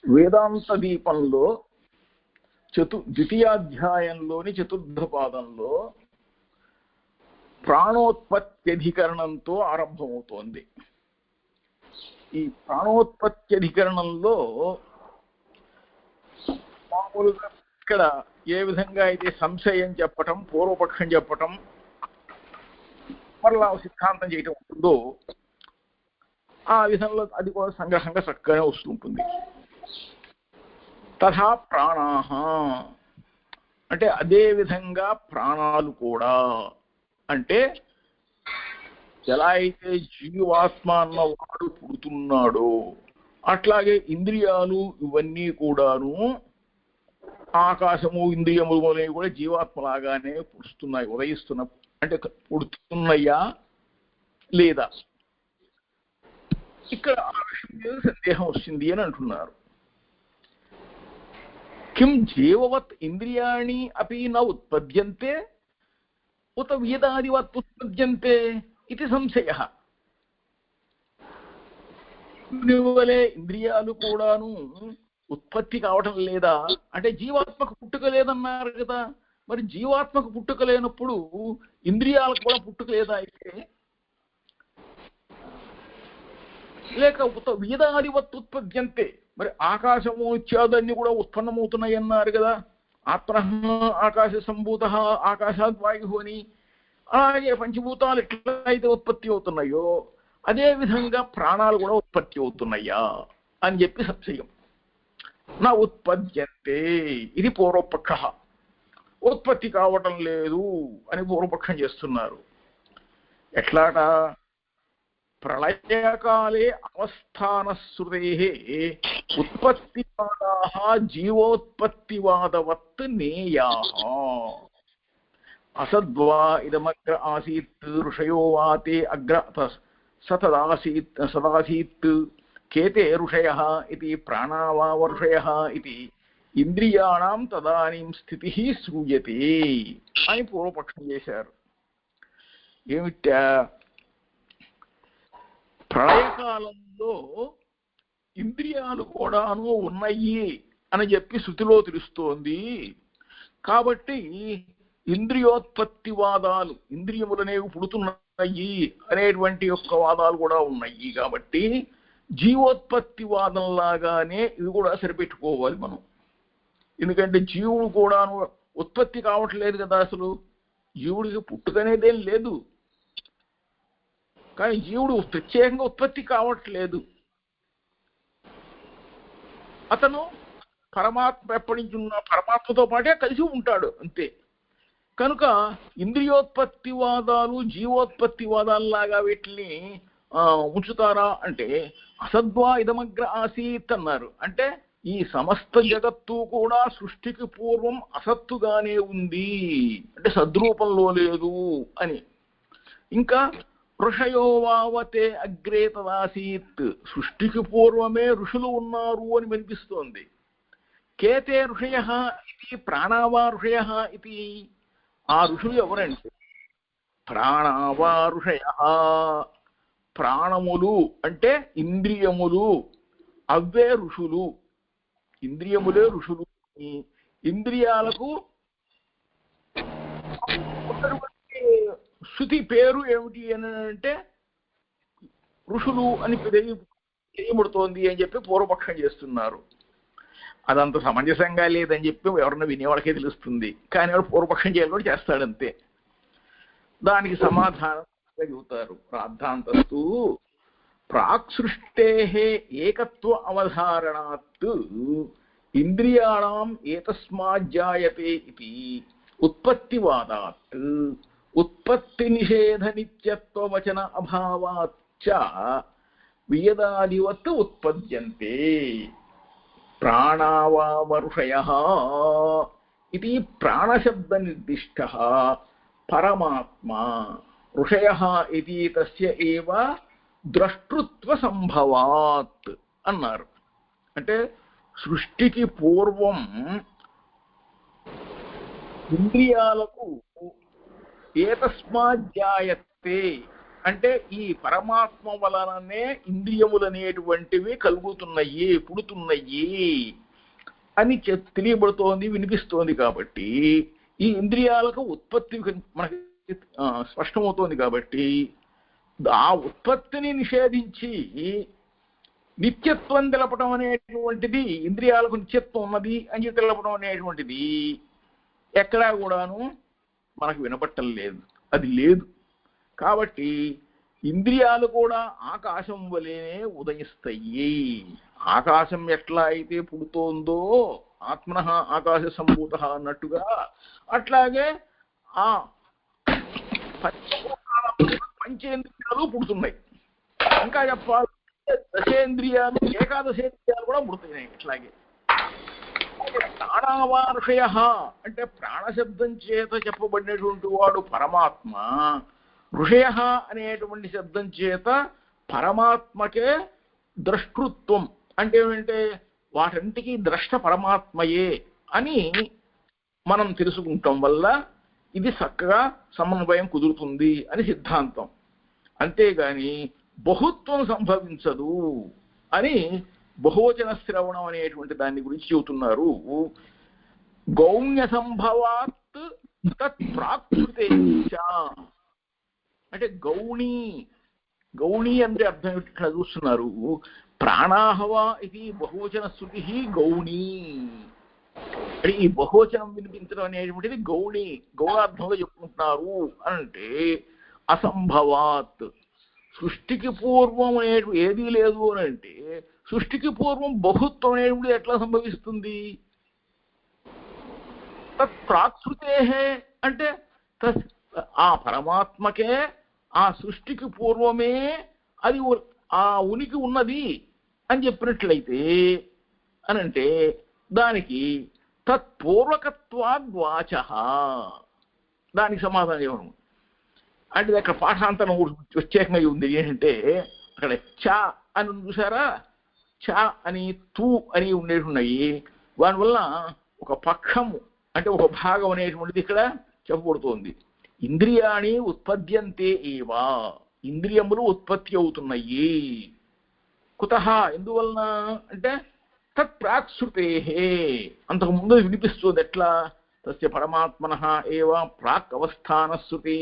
వేదాంత దీపంలో ద్వితీయాధ్యాయంలోని చతుర్థ పాదంలో ప్రాణోత్పత్త్యధికరణంతో ఆరంభమవుతోంది. ఈ ప్రాణోత్పత్త్యధికరణంలో మామూలుగా ఇక్కడ ఏ విధంగా అయితే సంశయం చెప్పటం, పూర్వపక్షం చెప్పటం, మరలా సిద్ధాంతం చేయటం ఉంటుందో ఆ విధంలో అది కూడా సంగ్రహంగా చక్కగా వస్తుంటుంది. తథా ప్రాణాః అంటే అదే విధంగా ప్రాణాలు కూడా, అంటే ఎలా అయితే జీవాత్మ అన్నవాడు పుడుతున్నాడో అట్లాగే ఇంద్రియాలు ఇవన్నీ కూడాను ఆకాశము ఇంద్రియములు అనేవి కూడా జీవాత్మలాగానే పుడుస్తున్నాయి, ఉదయిస్తున్న అంటే పుడుతున్నాయా లేదా, ఇక్కడ ఆ విషయం మీద సందేహం వచ్చింది అని అంటున్నారు. కిం జీవవత్ ఇంద్రియాణి అపి న ఉత్పద్యంతే ఉత వేదాదివత్ ఉత్పద్యంతే ఇది సంశయ. వలే ఇంద్రియాలు కూడాను ఉత్పత్తి కావటం లేదా అంటే జీవాత్మకు పుట్టుక లేదన్నారు కదా, మరి జీవాత్మకు పుట్టుక లేనప్పుడు ఇంద్రియాలకు కూడా పుట్టుక లేదా అయితే, లేక వేదాదివత్ ఉత్పద్యంతే మరి ఆకాశము ఇత్యాదన్నీ కూడా ఉత్పన్నమవుతున్నాయి అన్నారు కదా, ఆత్మ ఆకాశ సంభూత ఆకాశాద్ వాయు అని. అలాగే పంచభూతాలు ఎట్లయితే ఉత్పత్తి అవుతున్నాయో అదే విధంగా ప్రాణాలు కూడా ఉత్పత్తి అవుతున్నాయా అని చెప్పి సంశయం. నా ఉత్పద్యంతే ఇది పూర్వపక్ష, ఉత్పత్తి కావటం లేదు అని పూర్వపక్షం చేస్తున్నారు. ఎట్లాట ప్రళయకాలే అవస్థానశ్రుతే ఉత్పత్తివాదాః జీవోత్పత్తివాదవత్ నేయాః అసద్వా ఇదమగ్ర ఆసీత్ ఋషయో వాతే అగ్ర సదాసీత్ కేతే ఋషయః ఇతి ప్రాణావా ఋషయః ఇతి ఇంద్రియాణం తదానీం స్థితి శ్రూయతే అని పూర్వపక్షం చేశారు. ఏమిటా ప్రళయకాలంలో ఇంద్రియాలు కూడాను ఉన్నాయి అని చెప్పి శృతిలో తెలుస్తోంది. కాబట్టి ఇంద్రియోత్పత్తివాదాలు, ఇంద్రియములనేవి పుడుతున్నాయి అనేటువంటి యొక్క వాదాలు కూడా ఉన్నాయి. కాబట్టి జీవోత్పత్తివాదంలాగానే ఇవి కూడా సరిపెట్టుకోవాలి మనం. ఎందుకంటే జీవుడు కూడాను ఉత్పత్తి కావట్లేదు కదా, అసలు జీవుడికి పుట్టుకనేదేం లేదు, కానీ జీవుడు ప్రత్యేకంగా ఉత్పత్తి కావట్లేదు. అతను పరమాత్మ ఎప్పటి నుంచి ఉన్న పరమాత్మతో పాటే కలిసి ఉంటాడు అంతే. కనుక ఇంద్రియోత్పత్తివాదాలు జీవోత్పత్తివాదాలలాగా వీటిని ఉంచుతారా అంటే అసద్వా ఇదమగ్ర ఆసీత్ అన్నారు. అంటే ఈ సమస్త జగత్తు కూడా సృష్టికి పూర్వం అసత్తుగానే ఉంది, అంటే సద్రూపంలో లేదు అని. ఇంకా ఋషయో వావతే అగ్రే తదాసీత్, సృష్టికి పూర్వమే ఋషులు ఉన్నారు అని వినిపిస్తోంది. కేతే ఋషయః ఇది ప్రాణావా ఋషయః ఇది, ఆ ఋషులు ఎవరంటే ప్రాణావా ఋషయః, ప్రాణములు అంటే ఇంద్రియములు అవే ఋషులు, ఇంద్రియములే ఋషులు. ఇంద్రియాలకు శృతి పేరు ఏమిటి అని అంటే ఋషులు అని చేయబడుతోంది అని చెప్పి పూర్వపక్షం చేస్తున్నారు. అదంత సమంజసంగా లేదని చెప్పి ఎవరన్నా వినేవాళ్ళకే తెలుస్తుంది, కానీ వాడు పూర్వపక్షం చేయాలి కూడా చేస్తాడంతే. దానికి సమాధానం చెబుతారు. ప్రార్థాంతస్తు ప్రాక్ సృష్టేః ఏకత్వ అవధారణాత్ ఇంద్రియాణం ఏతస్మాజ్జాయతే ఇతి ఉత్పత్తివాదాత్ ఉత్పత్తి నిషేధ నిత్యత్వ వచన అభావాచ్చ వేదాదివత్ ఉత్పద్యంతే ప్రాణావావఋషయః ఇది ప్రాణశబ్ద నిర్దిష్టః పరమాత్మా, ఋషయః ఇది తస్య ఏవ ద్రష్టృత్వ సంభవాత్ అన్నారు. అంటే సృష్టికి పూర్వం ఇంద్రియాలకు ఏతస్మాత్ జాయతే అంటే ఈ పరమాత్మ వలననే ఇంద్రియములనేటువంటివి కలుగుతున్నాయి, పుడుతున్నాయి అని తెలియబడుతోంది, వినిపిస్తోంది. కాబట్టి ఈ ఇంద్రియాలకు ఉత్పత్తి మనకి స్పష్టమవుతోంది. కాబట్టి ఆ ఉత్పత్తిని నిషేధించి నిత్యత్వం తెలపడం అనేటువంటిది, ఇంద్రియాలకు నిత్యత్వం ఉన్నది అని తెలపడం అనేటువంటిది ఎక్కడా కూడాను మనకు వినపట్టం లేదు, అది లేదు. కాబట్టి ఇంద్రియాలు కూడా ఆకాశం వలెనే ఉదయిస్తాయి. ఆకాశం ఎట్లా అయితే పుడుతోందో ఆత్మనః ఆకాశ సంభూతః అన్నట్టుగా, అట్లాగే ఆ పంచేంద్రియాలు పుడుతున్నాయి. ఇంకా చెప్పాలంటే దశేంద్రియాలు, ఏకాదశేంద్రియాలు కూడా పుడుతున్నాయి. ఇట్లాగే ప్రాణావా ఋషయ అంటే ప్రాణశబ్దం చేత చెప్పబడినటువంటి వాడు పరమాత్మ. ఋషయ అనేటువంటి శబ్దం చేత పరమాత్మకే ద్రష్టృత్వం అంటే ఏమంటే వాటంటికి ద్రష్ట పరమాత్మయే అని మనం తెలుసుకుంటాం వల్ల ఇది చక్కగా సమన్వయం కుదురుతుంది అని సిద్ధాంతం. అంతేగాని బహుత్వం సంభవించదు అని బహువచన శ్రవణం అనేటువంటి దాని గురించి చెబుతున్నారు. గౌణ్య సంభవాత్ తత్ ప్రాకృతే అంటే గౌణీ, గౌణీ అంటే అర్థం ఇక్కడ చూస్తున్నారు. ప్రాణాహవా ఇది బహువచన శృతి గౌణీ. అంటే ఈ బహువచనం వినిపించడం అనేటువంటిది గౌణి, గౌణార్థంగా చెప్పుకుంటున్నారు అని అంటే అసంభవాత్. సృష్టికి పూర్వం అనేటువంటి ఏదీ లేదు అని అంటే సృష్టికి పూర్వం బహుత్వం అనేటువంటిది ఎట్లా సంభవిస్తుంది? తత్ ప్రాకృతే అంటే ఆ పరమాత్మకే ఆ సృష్టికి పూర్వమే అది ఆ ఉనికి ఉన్నది అని చెప్పినట్లయితే అనంటే దానికి తత్పూర్వకత్వాద్వాచ, దానికి సమాధానం ఇవ్వను. అంటే అక్కడ పాఠాంతరం ప్రత్యేకంగా ఉంది. ఏంటంటే అక్కడ చ అని చూసారా, చ అని తూ అని ఉండేటున్నాయి. దానివల్ల ఒక పక్షము అంటే ఒక భాగం అనేటువంటిది ఇక్కడ చెప్పబడుతోంది. ఇంద్రియాణి ఉత్పద్యంతే ఏవా, ఇంద్రియములు ఉత్పత్తి అవుతున్నాయి. కుతః ఎందువలన అంటే తత్ ప్రాక్శృతే, అంతకు ముందు వినిపిస్తుంది. ఎట్లా? తస్య పరమాత్మనః ఏవ ప్రాక్ అవస్థాన శృతే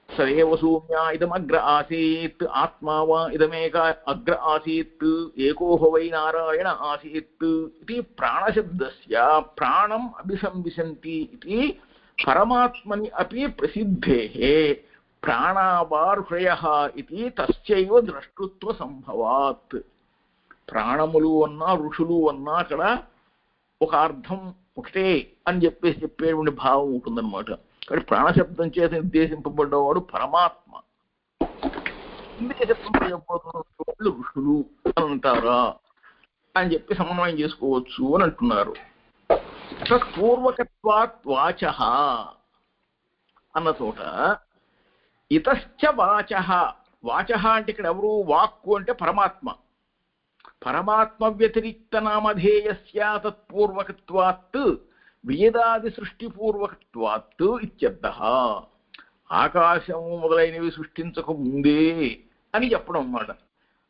సరేవ సౌమ్య ఇదమగ్ర ఆసీత్ ఆత్మా వా ఇదమేక అగ్ర ఆసీత్ ఏకోహ వై నారాయణ ఆసీత్ ఇది ప్రాణశబ్దస్య ప్రాణం అభిసంవిశంతి ఇది పరమాత్మని అపి ప్రసిద్ధేః ప్రాణావార్హయః ఇది తస్యైవ ద్రష్టృత్వ సంభవాత్. ప్రాణములు అన్నా ఋషులు అన్నా అక్కడ ఒక అర్థం ఒకటే అని చెప్పేటువంటి భావం ఉంటుందన్నమాట. కానీ ప్రాణశబ్దం చేత నిర్దేశింపబడ్డవాడు పరమాత్మ. ఇంద్రియ శబ్దం చేయబోతున్న ఋషులు అని అంటారా అని చెప్పి సమన్వయం చేసుకోవచ్చు అని అంటున్నారు. పూర్వకత్వాత్ వాచ అన్న చోట ఇతశ్చ వాచ, వాచ అంటే ఇక్కడ ఎవరు? వాక్కు అంటే పరమాత్మ. పరమాత్మ వ్యతిరిక్త నామధేయస్య తత్పూర్వకత్వాత్ వేదాది సృష్టిపూర్వకత్వాత్ ఇత్యర్థః. ఆకాశము మొదలైనవి సృష్టించక ముందే అని చెప్పడం అన్నమాట.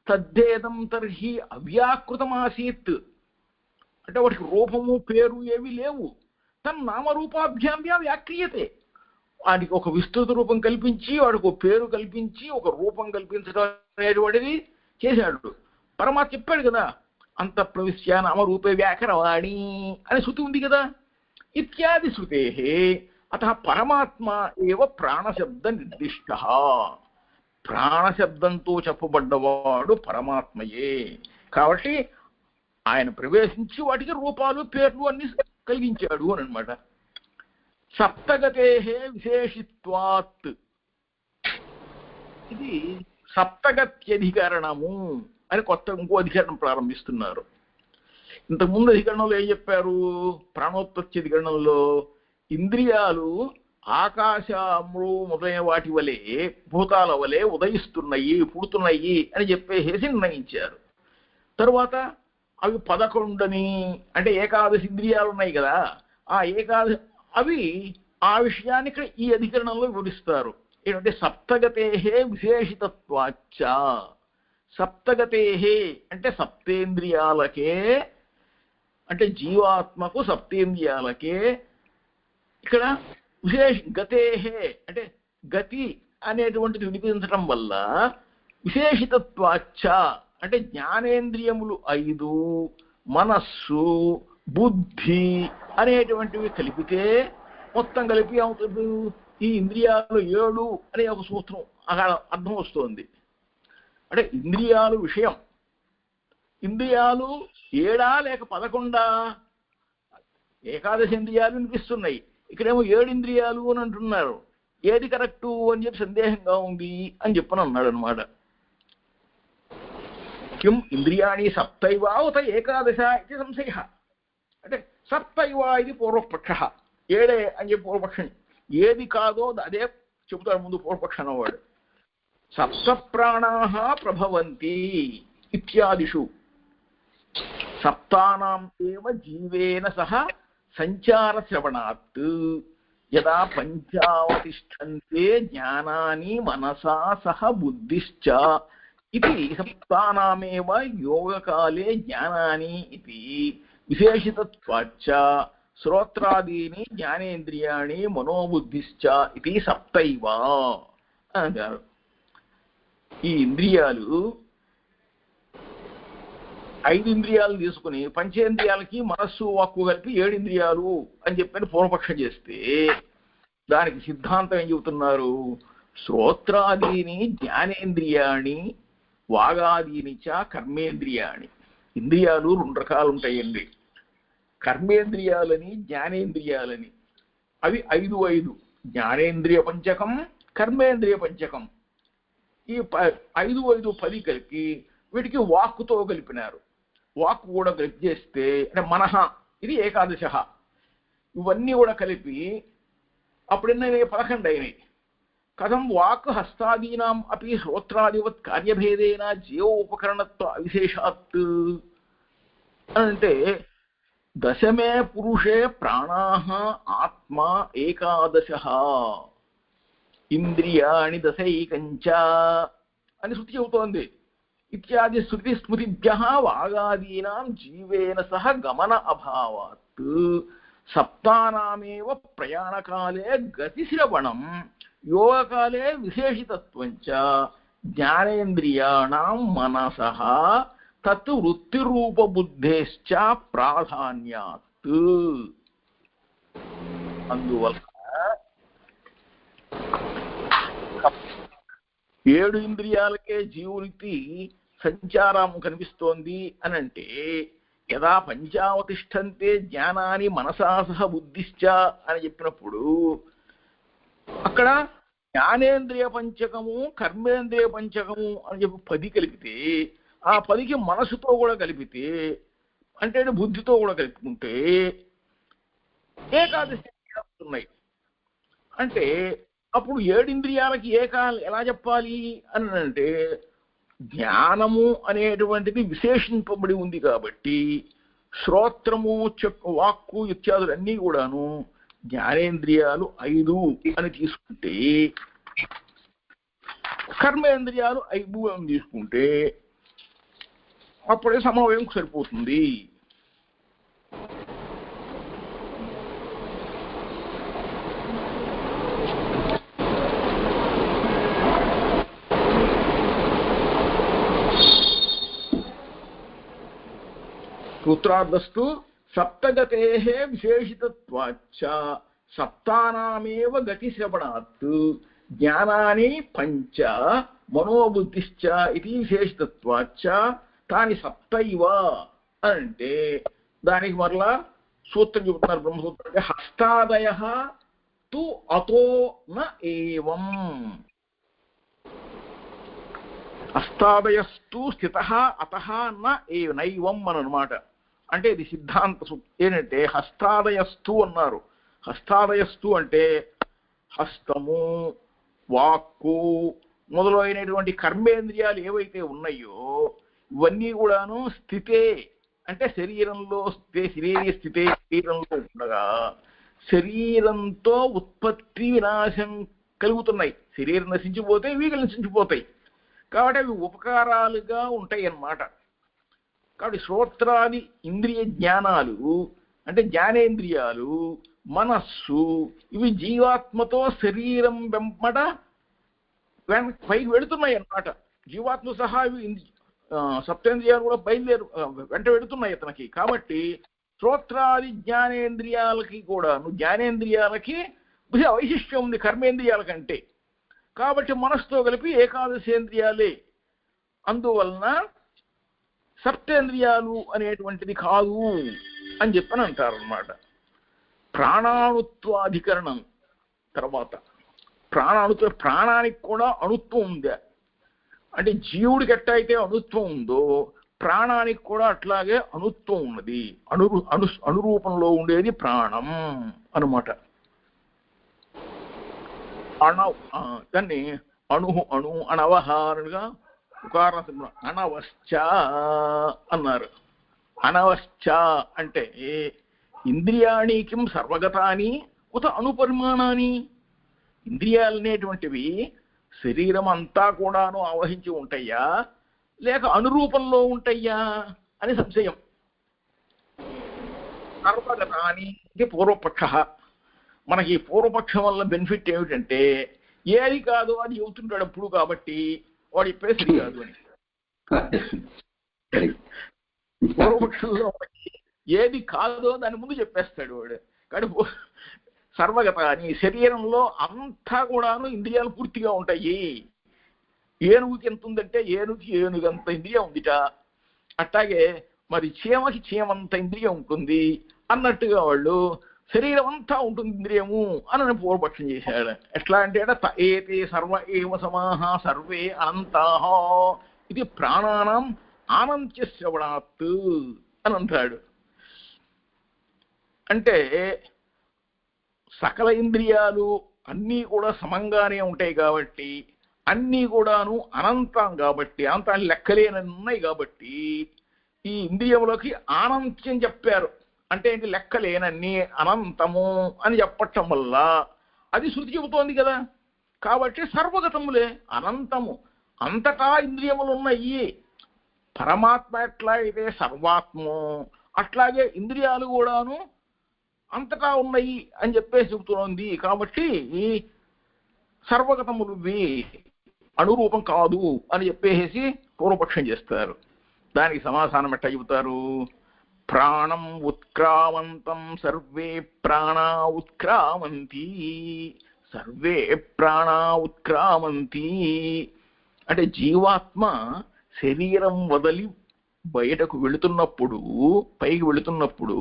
తద్దేదం తర్హి అవ్యాకృతమాసీత్ అంటే వాటికి రూపము పేరు ఏవి లేవు. తన నామరూపాభ్యామ్యా వ్యాక్రియతే. వాడికి ఒక విస్తృత రూపం కల్పించి వాడికి ఒక పేరు కల్పించి ఒక రూపం కల్పించడం అనేటువంటిది చేశాడు. పరమాత్మ చెప్పాడు కదా, అంత ప్రవిశ్య నామరూపే వ్యాకరవాణి అని శృతి ఉంది కదా. ఇత్యాది శృతే అత పరమాత్మ ఏవ ప్రాణశబ్ద నిర్దిష్ట. ప్రాణశబ్దంతో చెప్పబడ్డవాడు పరమాత్మయే. కాబట్టి ఆయన ప్రవేశించి వాటికి రూపాలు పేర్లు అన్ని కలిగించాడు అని అనమాట. సప్తగతే విశేషిత్వాత్, ఇది సప్తగత్యధికరణము అని కొత్త ఇంకో అధికరణం ప్రారంభిస్తున్నారు. ఇంతకుముందు అధికరణంలో ఏం చెప్పారు? ప్రాణోత్పత్తి అధికరణంలో ఇంద్రియాలు ఆకాశములు మొదలైన వాటి వలె భూతాల వలె ఉదయిస్తున్నాయి, పుడుతున్నాయి అని చెప్పేసి నిర్ణయించారు. తరువాత అవి 11 అంటే ఏకాదశి ఇంద్రియాలు ఉన్నాయి కదా, ఆ ఏకాదశి అవి ఆ విషయాన్ని ఇక్కడ ఈ అధికరణంలో వివరిస్తారు. ఏంటంటే సప్తగతే విశేషితత్వాచ్చ. సప్తగతే అంటే సప్తేంద్రియాలకే, అంటే జీవాత్మకు సప్తేంద్రియాలకే ఇక్కడ గతే అంటే గతి అనేటువంటిది వినిపించటం వల్ల విశేషితత్వాచ్చ అంటే జ్ఞానేంద్రియములు 5, మనస్సు, బుద్ధి అనేటువంటివి కలిపితే మొత్తం కలిపి అవుతుంది ఈ ఇంద్రియాలు 7 అనే ఒక సూత్రం అక్కడ అర్థం వస్తుంది. అంటే ఇంద్రియాలు విషయం, ఇంద్రియాలు 7 లేక 11? ఏకాదశి ఇంద్రియాలు వినిపిస్తున్నాయి, ఇక్కడేమో 7 ఇంద్రియాలు అని అంటున్నారు. ఏది కరెక్టు అని చెప్పి సందేహంగా ఉంది అని చెప్పని అన్నాడు అనమాట. కిం ఇంద్రియాణి సప్తైవా ఉత ఏకాదశ ఇది సంశయ. అంటే సప్తైవా ఇది పూర్వపక్ష, 7 అని చెప్పి పూర్వపక్షం. ఏది కాదో అదే చెబుతాడు ముందు పూర్వపక్ష అన్నవాడు. సప్త ప్రాణాః ప్రభవంతి ఇత్యాదిషు సప్తానాం ఏవ జీవేన సహ సంచార శ్రవణాత్ యదా పంచావతిష్ఠంతే జ్ఞానాని మనసా సహ బుద్ధిశ్చ ఇది సప్తానామేవ యోగకాలే జ్ఞానాని ఇది విశేషితత్వాచ్చ శ్రోత్రాదీని జ్ఞానేంద్రియాణి మనోబుద్ధిశ్చ ఇది సప్తైవ అంటారు. ఈ ఇంద్రియాలు 5 ఇంద్రియాలు తీసుకుని పంచేంద్రియాలకి మనస్సు వాక్కు కలిపి 7 ఇంద్రియాలు అని చెప్పని పూర్వపక్షం చేస్తే దానికి సిద్ధాంతం ఏం చెబుతున్నారు? శ్రోత్రాదీని జ్ఞానేంద్రియాణి వాగాదీని చ కర్మేంద్రియాణి. ఇంద్రియాలు 2 రకాలు ఉంటాయండి, కర్మేంద్రియాలని జ్ఞానేంద్రియాలని. అవి 5 జ్ఞానేంద్రియ పంచకం, కర్మేంద్రియ పంచకం. ఈ 5 10 కలిపి వీటికి వాక్కుతో కలిపినారు. వాక్కు కూడా కలిపి చేస్తే అంటే మనహ ఇది ఏకాదశ. ఇవన్నీ కూడా కలిపి అప్పుడెన్నైనా 11 అయినాయి. కథం వాక్ హస్తాదీనాం అపి శ్రోత్రాదివత్ కార్యభేదేన జీవ ఉపకరణత్వ అవిశేషాత్ అంటే దశమే పురుషే ప్రాణాః ఆత్మా ఏకాదశః ఇంద్రియాణి దశైకంచ అని శృతి చెబుతోంది. ఇత్యాది శృతి స్మృతిభ్యః వాగాదీనాం జీవేన సహ గమన అభావాత్ సప్తానామేవ ప్రయాణకాలే గతిశ్రవణం యోగకాలే విశేషితత్వంచ జ్ఞానేంద్రియాణాం మనసః తత్ వృత్తిరూపబుద్ధేశ్చ ప్రాధాన్యాత్. అందువల్ల 7 ఇంద్రియాలకే జీవునికి సంచారం కనిపిస్తోంది అని అంటే యదా పంచావతిష్ఠంతే జ్ఞానాని మనసా సహ బుద్ధిశ్చ అని చెప్పినప్పుడు అక్కడ జ్ఞానేంద్రియ పంచకము కర్మేంద్రియ పంచకము అని చెప్పి 10 కలిపితే ఆ 10కి మనసుతో కూడా కలిపితే అంటే బుద్ధితో కూడా కలుపుకుంటే ఏకాదశి ఉన్నాయి. అంటే అప్పుడు 7 ఇంద్రియాలకి ఏకాలు ఎలా చెప్పాలి అని అంటే జ్ఞానము అనేటువంటిది విశేషింపబడి ఉంది కాబట్టి శ్రోత్రము వాక్కు ఇత్యాదులు అన్నీ కూడాను జ్ఞానేంద్రియాలు 5 అని తీసుకుంటే కర్మేంద్రియాలు 5 అని తీసుకుంటే అప్పుడే సమన్వయం సరిపోతుంది. సూత్రార్థస్తు సప్తగతేః విశేషితత్వాచ్చ సప్తానామేవ గతిశ్రవణాత్ జ్ఞానాని పంచ మనోబుద్ధిశ్చ ఇది విశేషితత్వాచ్చ తాని సప్తైవ అంటే దానికి మరలా సూత్రం చెబుతున్నారు బ్రహ్మసూత్రం. హస్తాదయః తు అతో న ఏవం హస్తాదయస్తు స్థితః అతః నైవం అని అన్నమాట. అంటే ఇది సిద్ధాంత ఏంటంటే హస్తాదయస్తు అన్నారు. హస్తాదయస్తు అంటే హస్తము వాక్కు మొదలైనటువంటి కర్మేంద్రియాలు ఏవైతే ఉన్నాయో ఇవన్నీ కూడాను స్థితే అంటే శరీరంలో శరీర స్థితే శరీరంలో ఉండగా శరీరంతో ఉత్పత్తి వినాశం కలుగుతున్నాయి. శరీరం నశించిపోతే ఇవి నశించిపోతాయి. కాబట్టి అవి ఉపకారాలుగా ఉంటాయి అన్నమాట. కాబట్టి శ్రోత్రాది ఇంద్రియ జ్ఞానాలు అంటే జ్ఞానేంద్రియాలు, మనస్సు, ఇవి జీవాత్మతో శరీరం వెంబడ పైకి వెళుతున్నాయి అన్నమాట. జీవాత్మ సహా ఇవి సప్తేంద్రియాలు కూడా వెంట వెళుతున్నాయి అతనికి. కాబట్టి శ్రోత్రాది జ్ఞానేంద్రియాలకి కూడా జ్ఞానేంద్రియాలకి వైశిష్ట్యం ఉంది కర్మేంద్రియాల కంటే. కాబట్టి మనస్సుతో కలిపి ఏకాదశేంద్రియాలే. అందువలన సప్తేంద్రియాలు అనేటువంటిది కాదు అని చెప్పని అంటారు అన్నమాట. ప్రాణాణుత్వాధికరణం తర్వాత ప్రాణానికి కూడా అణుత్వం ఉందా అంటే జీవుడికి ఎట్టయితే అణుత్వం ఉందో ప్రాణానికి కూడా అట్లాగే అణుత్వం ఉన్నది. అణురూపంలో ఉండేది ప్రాణం అన్నమాట. దాన్ని అణు అనవహారుగా ఉకారం అనవశ్చ అన్నారు. అనవశ్చ అంటే ఇంద్రియాణి కిం సర్వగతాని ఉత అణుపరిమాణాన్ని. ఇంద్రియాలు అనేటువంటివి శరీరం అంతా కూడాను ఆవహించి ఉంటాయా లేక అనురూపంలో ఉంటాయా అని సంశయం. సర్వగతాని ఇది పూర్వపక్ష. మనకి ఈ పూర్వపక్షం వల్ల బెనిఫిట్ ఏమిటంటే ఏది కాదో అది చెబుతుంటాడు అప్పుడు, కాబట్టి వాడు చెప్పే సరి కాదు అని. పూర్వపక్షంలో ఏది కాదో దాని ముందు చెప్పేస్తాడు వాడు. కానీ సర్వగత అని శరీరంలో అంతా కూడాను ఇంద్రియాలు పూర్తిగా ఉంటాయి. ఏనుగుకి ఎంత ఉందంటే ఏనుగంత ఇంద్రియం ఉందిట, అట్లాగే మరి చీమకి చీమంత ఇంద్రియం ఉంటుంది అన్నట్టుగా వాళ్ళు శరీరం అంతా ఉంటుంది ఇంద్రియము అని పూర్వపక్షం చేశాడు. ఎట్లా అంటే ఏతే సర్వ ఏవ సమాహ సర్వే అనంతాహ ఇది ప్రాణానాం ఆనంత్య శ్రవణాత్ అని అంటాడు. అంటే సకల ఇంద్రియాలు అన్నీ కూడా సమంగానే ఉంటాయి కాబట్టి, అన్నీ కూడాను అనంతం కాబట్టి, అనంతాన్ని లెక్కలేనని ఉన్నాయి కాబట్టి ఈ ఇంద్రియములకి ఆనంత్యం చెప్పారు. అంటే ఏంటి? లెక్కలేనన్ని అనంతము అని చెప్పటం వల్ల అది శృతి చెబుతోంది కదా. కాబట్టి సర్వగతములే, అనంతము, అంతటా ఇంద్రియములు ఉన్నాయి. పరమాత్మ ఎట్లా అయితే సర్వాత్మో అట్లాగే ఇంద్రియాలు కూడాను అంతటా ఉన్నాయి అని చెప్పేసి చెబుతోంది. కాబట్టి సర్వగతములువి అణురూపం కాదు అని చెప్పేసి పూర్వపక్షం చేస్తారు. దానికి సమాధానం ఎట్లా చెబుతారు? ప్రాణం ఉత్క్రామంతం సర్వే ప్రాణా ఉత్క్రామంతి. సర్వే ప్రాణా ఉత్క్రామంతి అంటే జీవాత్మ శరీరం వదిలి బయటకు వెళుతున్నప్పుడు, పైకి వెళుతున్నప్పుడు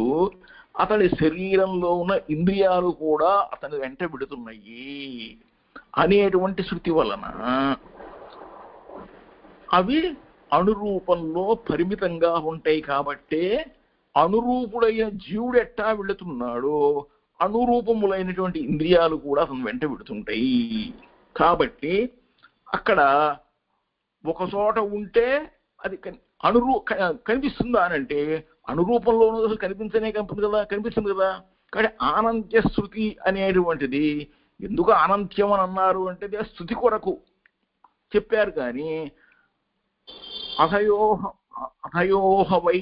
అతని శరీరంలో ఉన్న ఇంద్రియాలు కూడా అతని వెంట వెళుతున్నాయి అనేటువంటి శృతి వలన అవి అణురూపంలో పరిమితంగా ఉంటాయి. కాబట్టే అనురూపుడైన జీవుడు ఎట్టా వెళుతున్నాడో అనురూపములైనటువంటి ఇంద్రియాలు కూడా అతను వెంట వెళుతుంటాయి. కాబట్టి అక్కడ ఒక చోట ఉంటే అది కనిపిస్తుందా అని అంటే అనురూపంలో అసలు కనిపిస్తుంది కదా. కానీ అనంత్య శృతి అనేటువంటిది ఎందుకు అనంత్యం అని అన్నారు అంటే స్థుతి కొరకు చెప్పారు. కానీ అథయోహ వై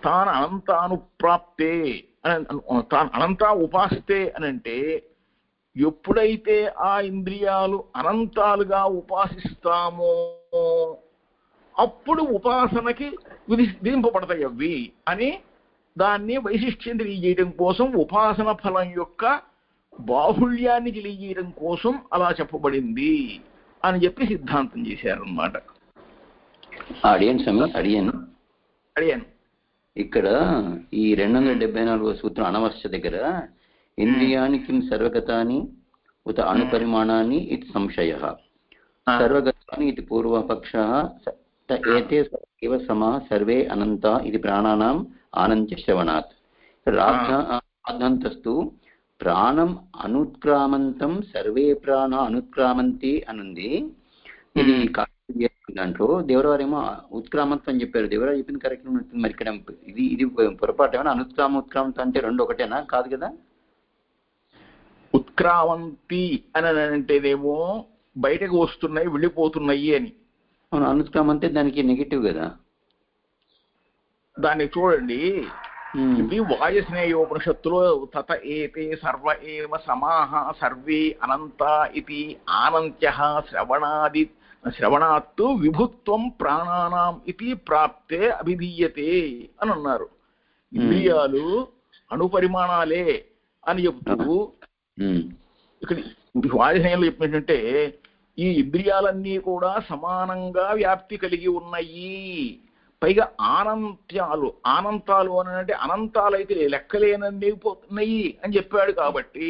తాను అనంతానుప్రాప్తే తాను అనంతా ఉపాస్తే అని అంటే ఎప్పుడైతే ఆ ఇంద్రియాలు అనంతాలుగా ఉపాసిస్తామో అప్పుడు ఉపాసనకి విధింపబడతాయి అవి అని దాన్ని వైశిష్ట్యం తెలియజేయడం కోసం, ఉపాసన ఫలం యొక్క బాహుళ్యాన్ని తెలియజేయడం కోసం అలా చెప్పబడింది అని చెప్పి సిద్ధాంతం చేశారన్నమాట. అడిగాను ఇక్కడ ఈ 274వ సూత్రం అనవశ్య దగ్గర ఇంద్రియానికి సర్వగతాని ఉత అణుపరిమాణాన్ని ఇది సంశయ, సర్వగతాని ఇది పూర్వపక్ష, ఏతే ఏవ సమా సర్వే అనంత ఇది ప్రాణానాం ఆనంత్య శ్రవణాత్. రాద్ధాంతస్తు ప్రాణం అనుత్క్రామంతం సర్వే ప్రాణ అనుత్క్రామంతి అనుంది. ఇది దాంట్లో దేవరారేమో ఉత్క్రామంతం అని చెప్పారు. దేవరారు చెప్పింది కరెక్ట్ ఉంటుంది. మరి ఇక్కడ ఇది పొరపాటు ఏమైనా? ఉత్క్రామంతం అంటే రెండు ఒకటేనా? కాదు కదా. ఉత్క్రామంతి అని అంటేనేమో బయటకు వస్తున్నాయి, వెళ్ళిపోతున్నాయి అని. అవును, అనుత్క్రామంతి దానికి నెగిటివ్ కదా. దాన్ని చూడండి, ఇది వాయస్నేయోపనిషత్తులో తత ఏతే సర్వ ఏవ సమాహ సర్వే అనంత ఇది ఆనంత్య శ్రవణాత్తు విభుత్వం ప్రాణానాం ఇది ప్రాప్తే అభిధీయతే అని అన్నారు. ఇంద్రియాలు అణుపరిమాణాలే అని చెబుతూ ఇక్కడ వాయస్నేయంలో చెప్పినట్టే ఈ ఇంద్రియాలన్నీ కూడా సమానంగా వ్యాప్తి కలిగి ఉన్నాయి. పైగా అనంతాలు అని అంటే అనంతాలు అయితే లెక్కలేనన్నీ పోతున్నాయి అని చెప్పాడు. కాబట్టి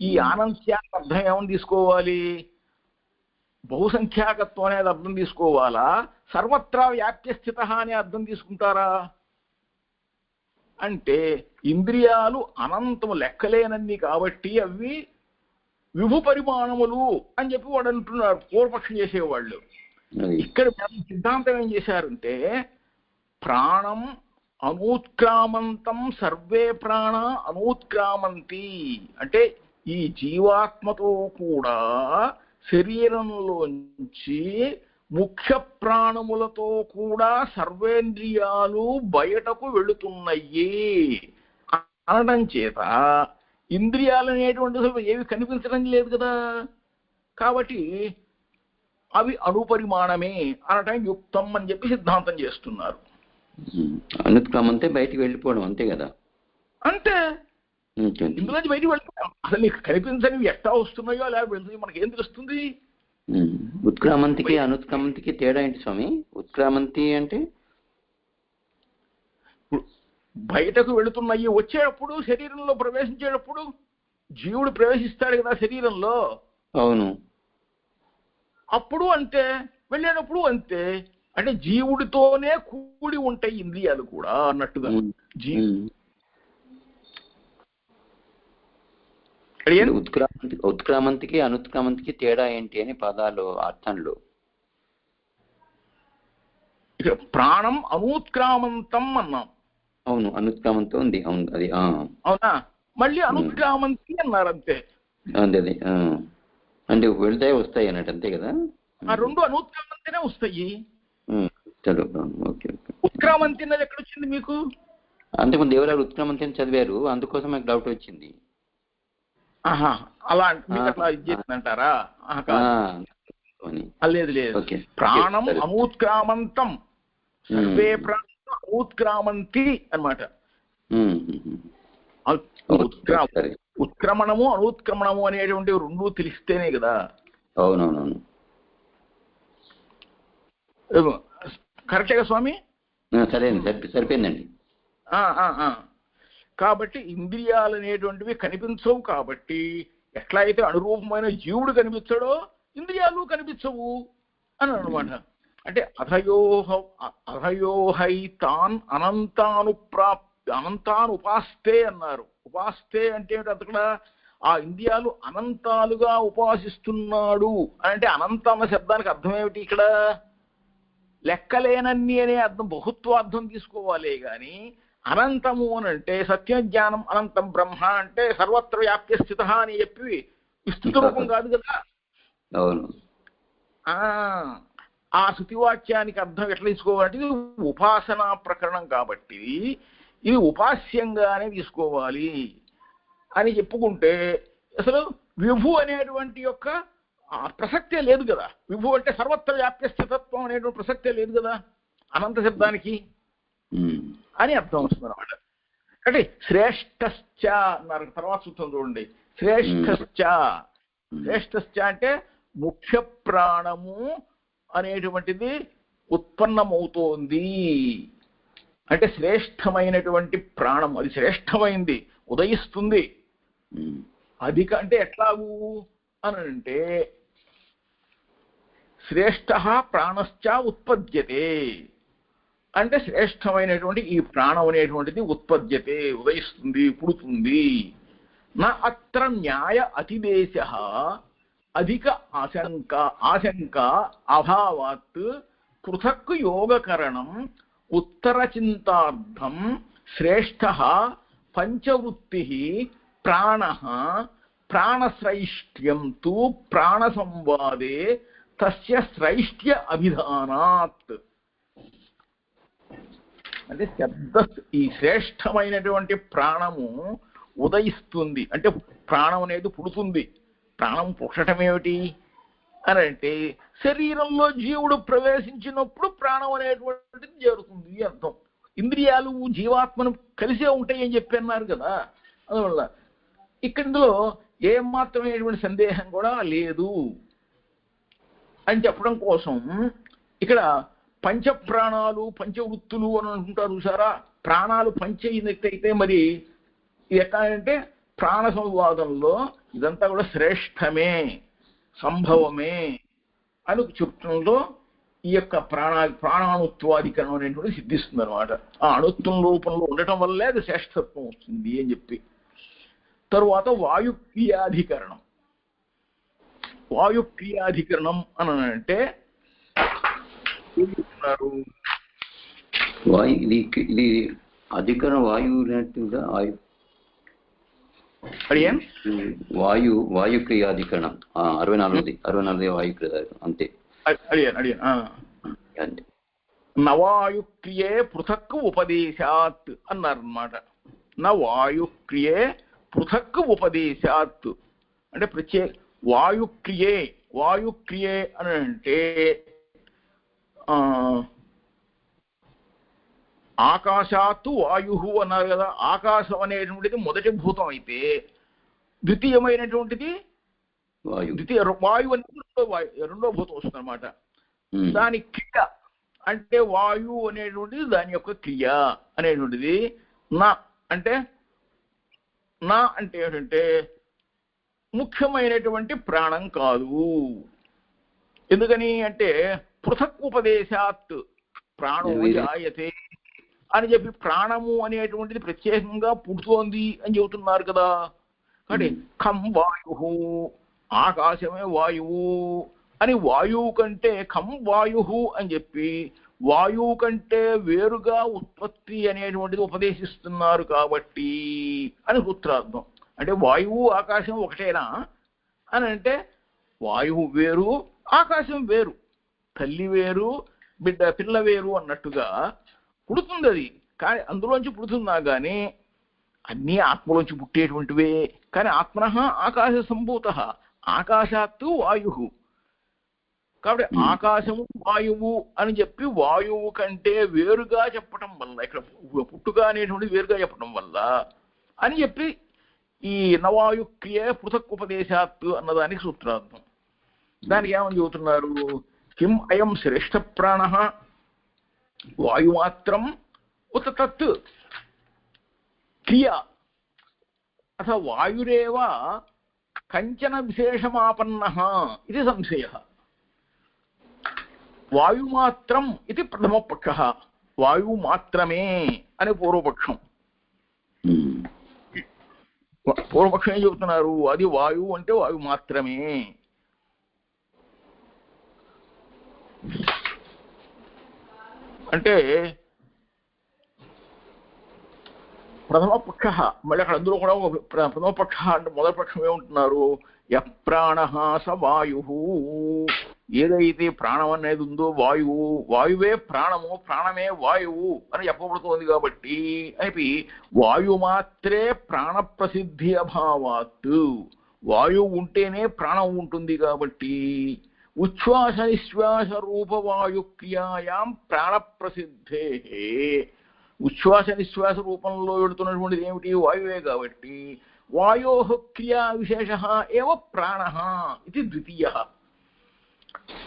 ఈ అనంత్యానికి అర్థం ఏమని తీసుకోవాలి? బహుసంఖ్యాకత్వం అనేది అర్థం తీసుకోవాలా, సర్వత్రా వ్యాప్య స్థిత అనే అర్థం తీసుకుంటారా? అంటే ఇంద్రియాలు అనంతము లెక్కలేనన్ని కాబట్టి అవి విభు పరిమాణములు అని చెప్పి వాడు అంటున్నారు పూర్వపక్షం చేసేవాళ్ళు. ఇక్కడ సిద్ధాంతం ఏం చేశారంటే ప్రాణం అనూత్క్రామంతం సర్వే ప్రాణ అనూత్క్రామంతి అంటే ఈ జీవాత్మతో కూడా శరీరంలోంచి ముఖ్య ప్రాణములతో కూడా సర్వేంద్రియాలు బయటకు వెళుతున్నాయి అనడం చేత ఇంద్రియాలు అనేటువంటి ఏవి కనిపించడం లేదు కదా. కాబట్టి అవి అణుపరిమాణమే అనటం యుక్తం అని చెప్పి సిద్ధాంతం చేస్తున్నారు. అనుత్క్రమంతే బయటికి వెళ్ళిపోవడం అంతే కదా. అంతే, ఇందులోంచి బయటికి వెళ్ళిపోయాం. అసలు నీకు కనిపించనివి ఎట్టా వస్తున్నాయో అలా వెళ్తుంది, మనకేం తెలుస్తుంది? ఉత్క్రామంతికి అనుత్క్రామంతికి తేడా ఏంటి స్వామి? ఉత్క్రామంతి అంటే బయటకు వెళుతున్నాయి, వచ్చేటప్పుడు శరీరంలో ప్రవేశించేటప్పుడు జీవుడు ప్రవేశిస్తాడు కదా శరీరంలో. అవును, అప్పుడు అంతే, వెళ్ళేటప్పుడు అంతే. అంటే జీవుడితోనే కూడి ఉంటాయి ఇంద్రియాలు కూడా అన్నట్టుగా. ఉత్క్రామంతికి అనుత్క్రామంతికి తేడా ఏంటి అని పదాలు అర్థంలో. ఇక ప్రాణం అనూత్క్రామంతం అన్నాం. అవును, అనుత్క్రామంతం ఉంది. అవును, అది అవునా. మళ్ళీ అనుత్క్రామంతి అన్నారు అంతే. అది అంటే వెళ్తాయి వస్తాయి అన్నట్టు అంతే కదా. ఆ రెండు అనుత్క్రామంతినే వస్తాయి. ఓకే. ఉత్క్రామంతి అన్నది ఎక్కడ వచ్చింది మీకు? అంతకుముందు దేవరాలు ఉత్క్రామంతి అని చదివారు, అందుకోసం నాకు డౌట్ వచ్చింది. అలా అట్లా ఇది చేసిందంటారా? లేదు లేదు, ప్రాణం అనూత్క్రామంతం సర్వే ప్రాణం అనూత్క్రామంతి అన్నమాట. ఉత్క్రమణము అనూత్క్రమణము అనేటువంటి రెండు తెలిస్తేనే కదా. అవునవునవును, కరెక్టేగా స్వామి? సరేనండి, సరిపోయిందండి. కాబట్టి ఇంద్రియాలు అనేటువంటివి కనిపించవు. కాబట్టి ఎట్లా అయితే అనురూపమైన జీవుడు కనిపించడో ఇంద్రియాలు కనిపించవు అని అన్నమాట. అంటే అధయోహై తాన్ అనంతాను ఉపాస్తే అన్నారు. ఉపాస్తే అంటే అక్కడ ఆ ఇంద్రియాలు అనంతాలుగా ఉపాసిస్తున్నాడు అంటే అనంత అన్న శబ్దానికి అర్థం ఏమిటి? ఇక్కడ లెక్కలేనన్ని అనే అర్థం, బహుత్వార్థం తీసుకోవాలి. కానీ అనంతము అని అంటే సత్యజ్ఞానం అనంతం బ్రహ్మ అంటే సర్వత్ర వ్యాప్య స్థిత అని చెప్పి విస్తృత రూపం కాదు కదా. అవును, ఆ శృతివాక్యానికి అర్థం ఎట్లా తీసుకోవాలంటే ఇది ఉపాసనా ప్రకరణం కాబట్టి ఇది ఉపాస్యంగానే తీసుకోవాలి అని చెప్పుకుంటే అసలు విభు అనేటువంటి యొక్క ప్రసక్తే లేదు కదా. విభు అంటే సర్వత్ర వ్యాప్య స్థితత్వం అనేటువంటి ప్రసక్తే లేదు కదా అనంత శబ్దానికి అని అర్థం వస్తుంది అన్నమాట. అంటే శ్రేష్టశ్చ అన్నారు తర్వాత సూత్రం చూడండి. శ్రేష్టశ్చ, శ్రేష్టశ్చ అంటే ముఖ్య ప్రాణము అనేటువంటిది ఉత్పన్నమవుతోంది అంటే శ్రేష్టమైనటువంటి ప్రాణం, అది శ్రేష్టమైంది, ఉదయిస్తుంది. అధిక అంటే ఎట్లాగూ అని అంటే శ్రేష్ట ప్రాణశ్చ ఉత్పద్యతే అంటే శ్రేష్టమైనటువంటి ఈ ప్రాణం అనేటువంటిది ఉత్పద్యతే, ఉదయిస్తుంది, పుడుతుంది. నా అత్ర న్యాయ అతిదేశ అధిక ఆశంక అభావాత్ పృథక్ యోగకరణం ఉత్తరచింతార్థం శ్రేష్ట పంచవృత్తి ప్రాణ ప్రాణశ్రైష్ట్యం తు ప్రాణ సంవాదే తస్య శ్రైష్ట్య అభిధానాత్. అంటే శబ్ద ఈ శ్రేష్టమైనటువంటి ప్రాణము ఉదయిస్తుంది, అంటే ప్రాణం అనేది పుడుతుంది. ప్రాణం పుట్టడం ఏమిటి అని అంటే శరీరంలో జీవుడు ప్రవేశించినప్పుడు ప్రాణం అనేటువంటిది జరుగుతుంది అర్థం. ఇంద్రియాలు జీవాత్మను కలిసే ఉంటాయి అని చెప్పి అన్నారు కదా. అందువల్ల ఇందులో ఏమాత్రమైనటువంటి సందేహం కూడా లేదు అని చెప్పడం కోసం ఇక్కడ పంచప్రాణాలు పంచవృత్తులు అని అనుకుంటారు చూసారా. ప్రాణాలు పంచ అయినట్టయితే మరి ఇది ఎట్లా అంటే ప్రాణ సంవాదంలో ఇదంతా కూడా శ్రేష్టమే సంభవమే అని చెప్తుందో ఈ యొక్క ప్రాణాణుత్వాధికరణం అనేటువంటి సిద్ధిస్తుంది అనమాట. ఆ అణుత్వం రూపంలో ఉండటం వల్లే అది శ్రేష్టత్వం వస్తుంది అని చెప్పి. తరువాత వాయుక్రియాధికరణం. వాయుక్రియాధికరణం అని అంటే ఇది అధికరణ వాయువుగా వాయుక్రియాధికరణం 64 వాయుక్రియ అంతే. నవాయుక్రియే పృథక్ ఉపదేశాత్ అన్నారన్నమాట. నవాయుక్రియే పృథక్ ఉపదేశాత్ అంటే ప్రత్యేక వాయుక్రియే అని అంటే ఆకాశాత్తు వాయు అన్నారు కదా. ఆకాశం అనేటువంటిది మొదటి భూతం అయితే ద్వితీయమైనటువంటిది వాయువు అనేది రెండో భూతం వస్తుంది అనమాట. దాని క్రియ అంటే వాయువు అనేటువంటిది దాని యొక్క క్రియ అనేటువంటిది. నా అంటే ఏంటంటే ముఖ్యమైనటువంటి ప్రాణం కాదు. ఎందుకని అంటే పృథక్ ఉపదేశాత్ ప్రాణో జాయతే అని చెప్పి ప్రాణము అనేటువంటిది ప్రత్యేకంగా పుడుతోంది అని చెబుతున్నారు కదా. కాబట్టి ఖం వాయు ఆకాశమే వాయువు అని వాయువు కంటే ఖం వాయు అని చెప్పి వాయువు కంటే వేరుగా ఉత్పత్తి అనేటువంటిది ఉపదేశిస్తున్నారు కాబట్టి అని సూత్రార్థం. అంటే వాయువు ఆకాశం ఒకటేనా అని అంటే వాయువు వేరు ఆకాశం వేరు, తల్లి వేరు పిల్ల వేరు అన్నట్టుగా పుడుతుంది అది. కానీ అందులోంచి పుడుతుందా కానీ అన్నీ ఆత్మలోంచి పుట్టేటువంటివే. కానీ ఆత్మనః ఆకాశ సంభూత ఆకాశాత్తు వాయు. కాబట్టి ఆకాశము వాయువు అని చెప్పి వాయువు కంటే వేరుగా చెప్పటం వల్ల ఇక్కడ పుట్టుక అనేటువంటిది వేరుగా చెప్పడం వల్ల అని చెప్పి ఈ నవాయుక్రియ పృథక్ ఉపదేశాత్తు అన్నదానికి సూత్రార్థం. దానికి ఏమని చెబుతున్నారు? కిం అయం శ్రేష్ఠ ప్రాణ వాయుమాత్రం ఉత తత్ క్రియ అథ వాయురేవ కంచన విశేషమాపన్నః ఇది సంశయః. వాయుమాత్రం ఇది ప్రథమపక్షః, వాయువు మాత్రమే అని పూర్వపక్షం. పూర్వపక్షం ఏం చెబుతున్నారు? అది వాయువు అంటే వాయువు మాత్రమే. అంటే ప్రథమపక్ష మళ్ళీ అక్కడ అందులో కూడా ప్రథమపక్ష అంటే మొదటి పక్షం ఏముంటున్నారు? యప్రాణః స వాయు, ఏదైతే ప్రాణం అనేది ఉందో వాయువు, వాయువే ప్రాణము, ప్రాణమే వాయువు అని చెప్పబడుతోంది కాబట్టి అని వాయుమాత్రే ప్రాణ ప్రసిద్ధి అభావాత్, వాయువు ఉంటేనే ప్రాణం ఉంటుంది కాబట్టి ఉచ్ఛ్వాస నిశ్వాస రూపవాయు క్రియాయాం ప్రాణ ప్రసిద్ధే, ఉచ్ఛ్వాస నిశ్వాస రూపంలో వెళుతున్నటువంటిది ఏమిటి? వాయువే కాబట్టి వాయో క్రియా విశేష ఏవ ప్రాణ ఇది ద్వితీయ.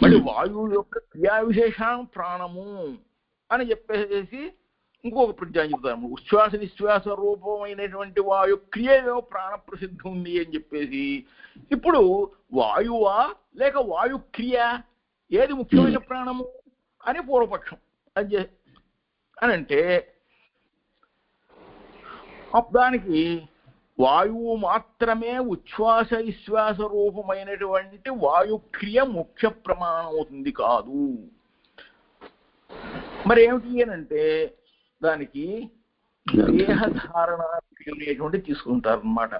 మళ్ళీ వాయువు యొక్క క్రియా విశేషం ప్రాణము అని చెప్పేసి ఇంకొక ప్రజ్ఞ చెప్తాము. ఉచ్ఛ్వాస నిశ్వాస రూపమైనటువంటి వాయు క్రియలో ప్రాణ ప్రసిద్ధి ఉంది అని చెప్పేసి ఇప్పుడు వాయువా లేక వాయు క్రియ ఏది ముఖ్యమైన ప్రాణము అని పూర్వపక్షం అని అంటే దానికి వాయువు మాత్రమే ఉచ్ఛ్వాస నిశ్వాస రూపమైనటువంటి వాయుక్రియ ముఖ్య ప్రమాణం అవుతుంది కాదు. మరి ఏమిటి అని అంటే దానికి దేహధారణ అనేటువంటి తీసుకుంటారు అన్నమాట.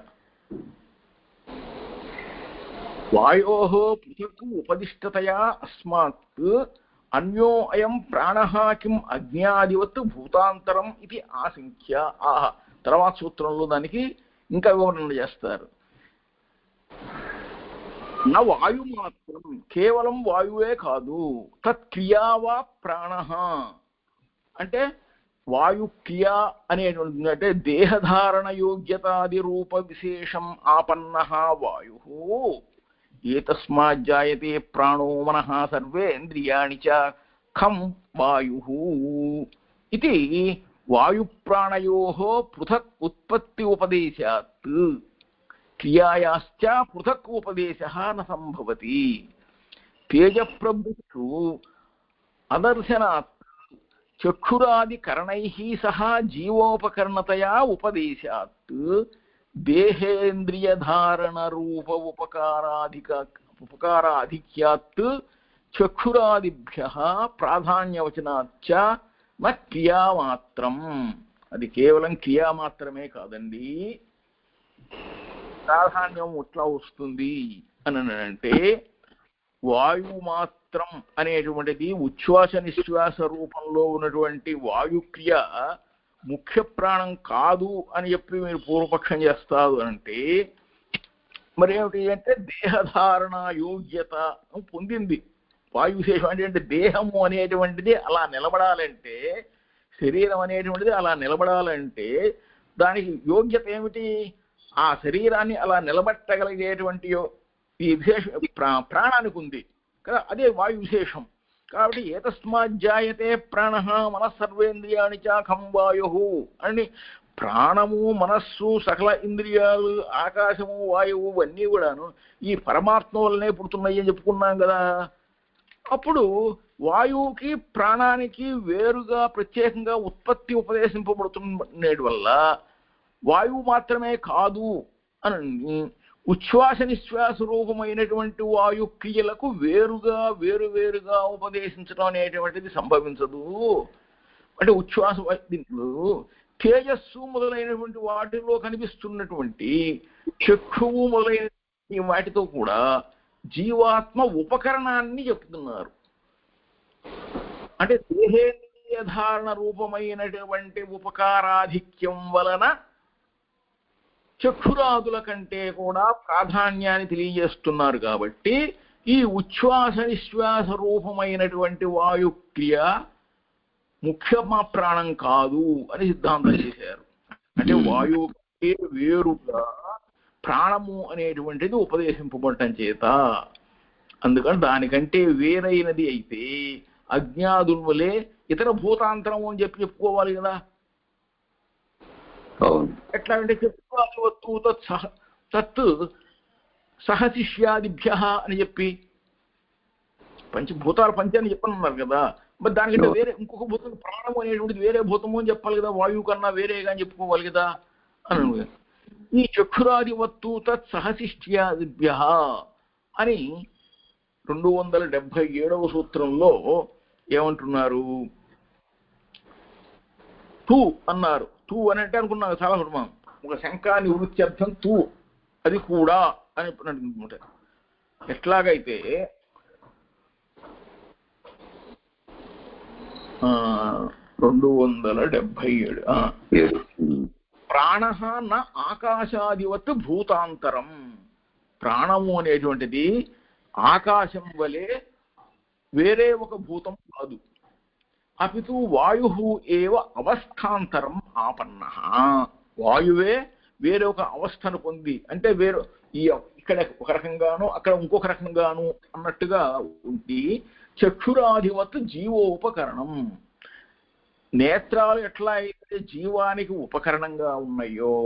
వాయోః పృథక్ ఉపదిష్టతయా అస్మాత్ అన్యో అయం ప్రాణః కిం అజ్ఞాదివత్ భూతాంతరం ఇది ఆశంక్య. ఆహా, తర్వాత సూత్రంలో దానికి ఇంకా వివరణ చేస్తారు. నా వాయు మాత్రం, కేవలం వాయువే కాదు, తత్క్రియావా ప్రాణః అంటే వాయు క్రియ అనేటువంటి అంటే దేహధారణ యోగ్యతాది రూప విశేషం ఆపన్నః వాయుః ఏతస్మాజ్జాయతే ప్రాణో మనః సర్వేంద్రియాణి చ ఖం వాయుః ఇది వాయుప్రాణయోః పృథక్ ఉత్పత్తి ఉపదేశాత్ క్రియాయాశ్చ పృథక్ ఉపదేశः న సంభవతి. తేజప్రభృతిషు అదర్శనాత్ చక్షురాది కరణైః సహ జీవోపకరణతయా ఉపదేశాత్ దేహేంద్రియధారణ రూప ఉపకారాధిక్యాత్ చక్షురాదిభ్యః ప్రాధాన్యవచనాచ్చ న క్రియామాత్రం. అది కేవలం క్రియా మాత్రమే కాదండి. ప్రాధాన్యం ఎట్లా వస్తుంది అని అంటే వాయు మాత్రం అనేటువంటిది ఉచ్ఛ్వాస నిశ్వాస రూపంలో ఉన్నటువంటి వాయుక్రియ ముఖ్య ప్రాణం కాదు అని చెప్పి మీరు పూర్వపక్షం చేస్తారు అంటే మరి ఏమిటి అంటే దేహధారణ యోగ్యత పొందింది. వాయు విశేషం అంటే దేహము అనేటువంటిది అలా నిలబడాలంటే, శరీరం అనేటువంటిది అలా నిలబడాలంటే దానికి యోగ్యత ఏమిటి? ఆ శరీరాన్ని అలా నిలబెట్టగలిగేటువంటి ఈ విశేషం ప్రాణానికి ఉంది కదా, అదే వాయు విశేషం. కాబట్టి ఏతస్మాజ్జాయతే ప్రాణః మనఃసర్వేంద్రియాణి చ ఖం వాయుః అని ప్రాణము, మనస్సు, సకల ఇంద్రియాలు, ఆకాశము, వాయువు అన్నీ కూడాను ఈ పరమాత్మ వల్లనే పుడుతున్నాయి అని చెప్పుకున్నాం కదా. అప్పుడు వాయువుకి ప్రాణానికి వేరుగా ప్రత్యేకంగా ఉత్పత్తి ఉపదేశింపబడుతున్నది వల్ల వాయువు మాత్రమే కాదు అని ఉచ్ఛ్వాస నిశ్వాస రూపమైనటువంటి వాయు క్రియలకు వేరువేరుగా ఉపదేశించడం అనేటువంటిది సంభవించదు. అంటే ఉచ్ఛ్వాస తేజస్సు మొదలైనటువంటి వాటిలో కనిపిస్తున్నటువంటి చక్షువు మొదలైన వాటితో కూడా జీవాత్మ ఉపకరణాన్ని చెప్తున్నారు. అంటే దేహేంద్రియ ధారణ రూపమైనటువంటి ఉపకారాధిక్యం వలన చక్షురాదుల కంటే కూడా ప్రాధాన్యాన్ని తెలియజేస్తున్నారు. కాబట్టి ఈ ఉచ్ఛ్వాస నిశ్వాస రూపమైనటువంటి వాయుక్రియ ముఖ్య ప్రాణం కాదు అని సిద్ధాంతం చేశారు. అంటే వాయువు వేరుగా ప్రాణము అనేటువంటిది ఉపదేశింపబడటం చేత, అందుకని దానికంటే వేరైనది అయితే అజ్ఞాదుల వలె ఇతర భూతాంతరము అని చెప్పుకోవాలి కదా. ఎట్లా అంటే చెప్పుకోవచ్చు తత్ సహశిష్యాదిభ్య అని చెప్పి పంచభూతాలు పంచాన్ని చెప్పనున్నారు కదా. మరి దానికంటే వేరే ఇంకొక భూతం ప్రాణము అనేటువంటిది వేరే భూతము అని చెప్పాలి కదా, వాయువు కన్నా వేరేగా అని చెప్పుకోవాలి కదా అని. ఈ చక్షురాదివత్తు తత్ సహశిష్యాదిభ్య అని 277వ సూత్రంలో ఏమంటున్నారు? తూ అన్నారు. తూ అని అంటే అనుకున్నాను చాలా మనం ఒక శంకా నివృత్త్యర్థం తూ, అది కూడా అని అనుకుంటే ఎట్లాగైతే 277 ప్రాణః న ఆకాశాదివత్ భూతాంతరం. ప్రాణము అనేటువంటిది ఆకాశం వలె వేరే ఒక భూతం కాదు. అపితు వాయు ఏవ అవస్థాంతరం ఆపన్నః. వాయువే వేరే ఒక అవస్థను పొంది, అంటే వేరు ఇక్కడ ఒక రకంగాను అక్కడ ఇంకొక రకంగాను అన్నట్టుగా ఉంది. చక్షురాధివత్ జీవోపకరణం. నేత్రాలు ఎట్లా అయితే జీవానికి ఉపకరణంగా ఉన్నాయో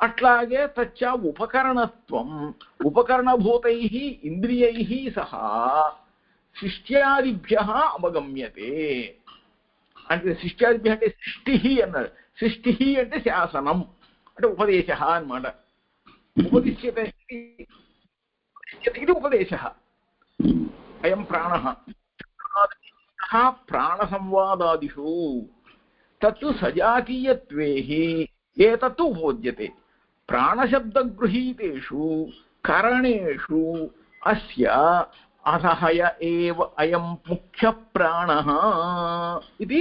అట్లాగే తచ్చ ఉపకరణత్వం ఉపకరణభూతై ఇంద్రియై సహా శిష్ట్యాదిభ్య అవగమ్యతే. అంటే శిష్ట్యాదిభ్య అంటే సృష్టి అన్నాడు. సృష్టి అంటే శాసనం, అంటే ఉపదేశ అన్నమాట. ఉపదిశ్యతే ఇది ఉపదేశ. అయం ప్రాణః ప్రాణ సంవాదాదిషు తత్తు సజాతీయత్వే ఏతత్తు ఉపోద్యతే. ప్రాణశబ్దగృహీతేషు కరణేషు అస్య అర్హయ ఏవ అయం ముఖ్య ప్రాణః ఇది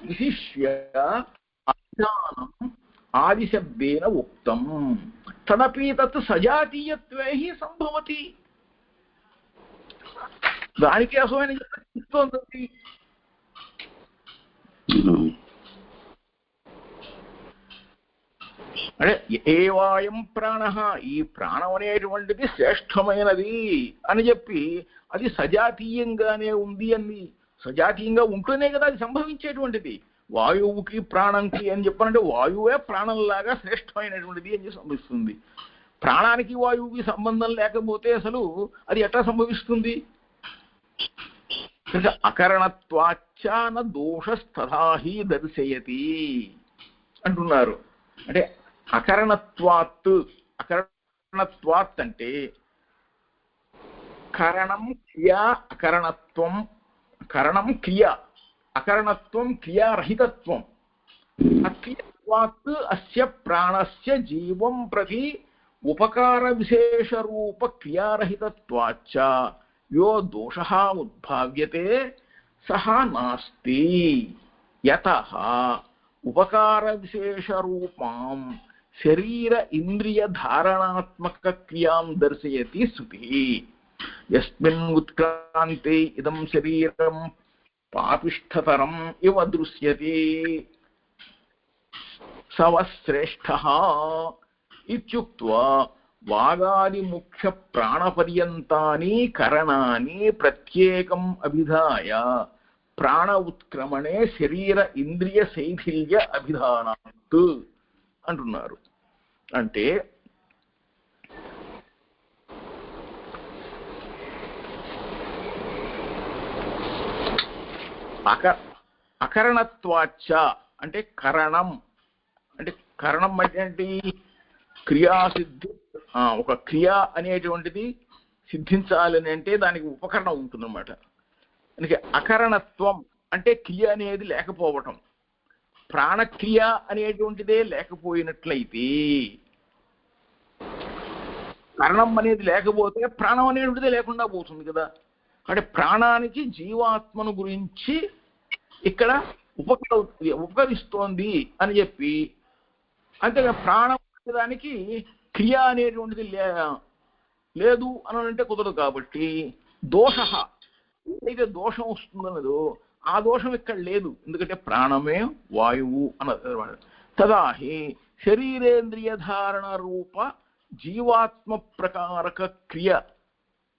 విశిష్య అజ్ఞానం ఆదిశబ్దేన ఉక్తం తదపి తత్ సజాతీయత్వే హి సంభవతి. దానికి అసమైన చెప్తోంది. అంటే ఏవాయం ప్రాణ, ఈ ప్రాణం అనేటువంటిది శ్రేష్టమైనది అని చెప్పి అది సజాతీయంగానే ఉంది అని, సజాతీయంగా ఉంటేనే కదా అది సంభవించేటువంటిది. వాయువుకి ప్రాణంకి అని చెప్పాలంటే వాయువే ప్రాణంలాగా శ్రేష్టమైనటువంటిది అని సంభవిస్తుంది. ప్రాణానికి వాయువుకి సంబంధం లేకపోతే అసలు అది ఎట్లా సంభవిస్తుంది? అకరణత్వాచ్చాన దోషస్తథాహి దర్శయతి అంటున్నారు. అంటే అకరణత్వాత్, అకరణత్వాత్ అంటే కరణం క్రియా అకరణత్వం, కరణం క్రియ, అకరణత్వం క్రియారహితత్వం. అక్రియత్వాత్ అస్య ప్రాణస్య జీవం ప్రతి ఉపకార విశేష రూప క్రియారహితత్వాచ్చ యో దోషః ఉద్భావ్యతే సహ నాస్తి. యతః ఉపకార విశేష రూపాం శరీర ఇంద్రియ ధారణాత్మక క్రియాం దర్శయతి శృతి. యస్మిన్ ఉత్క్రాంతే ఇదం శరీరం పాపిష్ఠతరం ఇవ దృశ్యతే సవ శ్రేష్ఠః ఇత్యుక్త్వా వాగాది ముఖ్య ప్రాణపర్యంతాని కరణాని ప్రత్యేకం అభిధాయ ప్రాణ ఉత్క్రమణే శరీర ఇంద్రియ శైథిల్య అభిధానాత్ అంటున్నారు. అంటే అకరణత్వాచ్చ అంటే కరణం, అంటే కరణం అంటే క్రియాసిద్ధి. ఒక క్రియ అనేటువంటిది సిద్ధించాలని అంటే దానికి ఉపకరణం ఉంటుందన్నమాట. అందుకే అకరణత్వం అంటే క్రియ అనేది లేకపోవటం. ప్రాణక్రియ అనేటువంటిదే లేకపోయినట్లయితే, కరణం అనేది లేకపోతే ప్రాణం అనేటువంటిదే లేకుండా పోతుంది కదా. అంటే ప్రాణానికి జీవాత్మను గురించి ఇక్కడ ఉపకరిస్తోంది అని చెప్పి, అంతేగా ప్రాణం దానికి క్రియ అనేటువంటిది లేదు అని అంటే కుదరదు. కాబట్టి దోష అయితే దోషం వస్తుందన్నదో ఆ దోషం ఇక్కడ లేదు, ఎందుకంటే ప్రాణమే వాయువు అన్నది. తదాహి శరీరేంద్రియ ధారణ రూప జీవాత్మ ప్రకారక క్రియ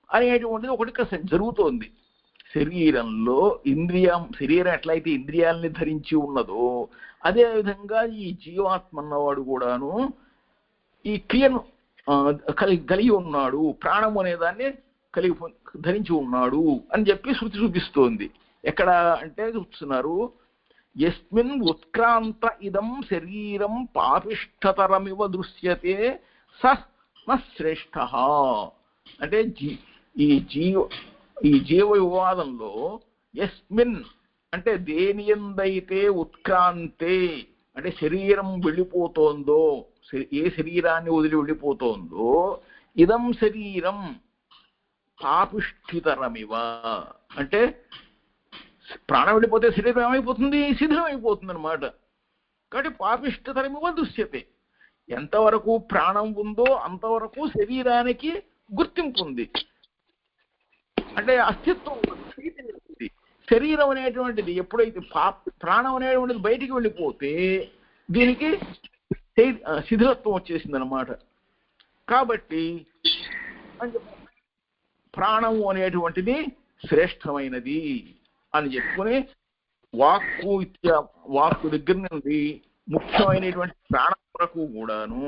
అనేటువంటిది ఒకటి జరుగుతోంది. శరీరంలో శరీరం ఎట్లయితే ఇంద్రియాలని ధరించి ఉన్నదో అదేవిధంగా ఈ జీవాత్మ అన్నవాడు కూడాను ఈ క్రియను కలిగి ఉన్నాడు, ప్రాణం అనేదాన్ని ధరించి ఉన్నాడు అని చెప్పి శృతి చూపిస్తోంది. ఎక్కడ అంటే చూస్తున్నారు, యస్మిన్ ఉత్క్రాంత ఇదం శరీరం పాపిష్ఠతరమివ దృశ్యతే స శ్రేష్ఠః. అంటే ఈ జీవ వివాదంలో యస్మిన్ అంటే దేనియందైతే ఉత్క్రాంతే అంటే శరీరం వెళ్ళిపోతోందో, ఏ శరీరాన్ని వదిలి వెళ్ళిపోతోందో, ఇదం శరీరం పాపిష్ఠితరమివ అంటే ప్రాణం వెళ్ళిపోతే శరీరం ఏమైపోతుంది? శిథిలం అయిపోతుంది అనమాట. కాబట్టి పాపిష్ఠితరమివ దృశ్యతే, ఎంతవరకు ప్రాణం ఉందో అంతవరకు శరీరానికి గుర్తింపు ఉంది, అంటే అస్తిత్వం ఉంది. శరీరం అనేటువంటిది ఎప్పుడైతే ప్రాణం అనేటువంటిది బయటికి వెళ్ళిపోతే దీనికి శిథిలత్వం వచ్చేసింది అనమాట. కాబట్టి ప్రాణము అనేటువంటిది శ్రేష్టమైనది అని చెప్పుకుని వాక్కు దగ్గర నుండి ముఖ్యమైనటువంటి ప్రాణం వరకు కూడాను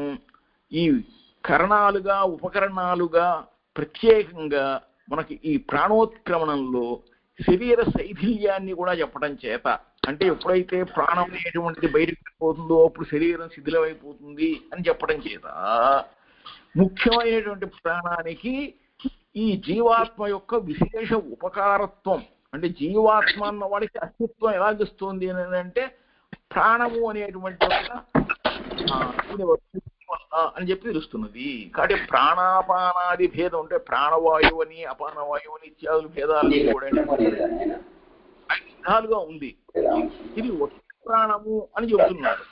ఈ కరణాలుగా ఉపకరణాలుగా ప్రత్యేకంగా మనకి ఈ ప్రాణోత్క్రమణంలో శరీర శైథిల్యాన్ని కూడా చెప్పడం చేత, అంటే ఎప్పుడైతే ప్రాణం అనేటువంటిది బయటకు పోతుందో అప్పుడు శరీరం శిథిలమైపోతుంది అని చెప్పడం చేత ముఖ్యమైనటువంటి ప్రాణానికి ఈ జీవాత్మ యొక్క విశేష ఉపకారత్వం, అంటే జీవాత్మ అన్న వాడికి అస్తిత్వం ఎలాగిస్తుంది అని అంటే ప్రాణము అనేటువంటి అని చెప్పి తెలుస్తున్నది. కాబట్టి ప్రాణాపానాది భేదం అంటే ప్రాణవాయువు అని అపానవాయువు అని ఇత్యాదులు భేదాలు కూడా 5 విధాలుగా ఉంది. ఇది ఒకే ప్రాణము అని చెబుతున్నాడు.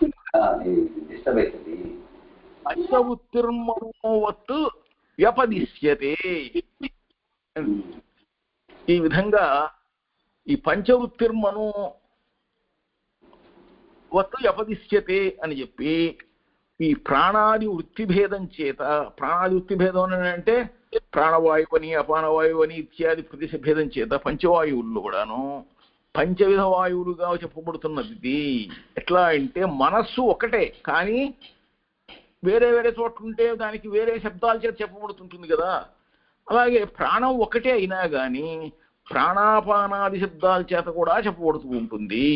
పంచవృత్తిర్మనోవత్ వ్యపదిశ్యతే. ఈ విధంగా ఈ పంచవృత్తిర్మనో వత్తు వ్యపదిశ్యతే అని చెప్పి ఈ ప్రాణాది వృత్తి భేదం చేత, ప్రాణాది వృత్తి భేదం అంటే ప్రాణవాయువు అని అపానవాయువు అని ఇత్యాది ప్రదేశ భేదం చేత పంచవాయువుల్లో కూడాను పంచవిధ వాయువులుగా చెప్పబడుతున్నది ఇది. ఎట్లా అంటే మనస్సు ఒకటే కానీ వేరే వేరే చోట్ల ఉంటే దానికి వేరే శబ్దాల చేత చెప్పబడుతుంటుంది కదా. అలాగే ప్రాణం ఒకటే అయినా కానీ ప్రాణాపానాది శబ్దాల చేత కూడా చెప్పబడుతూ ఉంటుంది.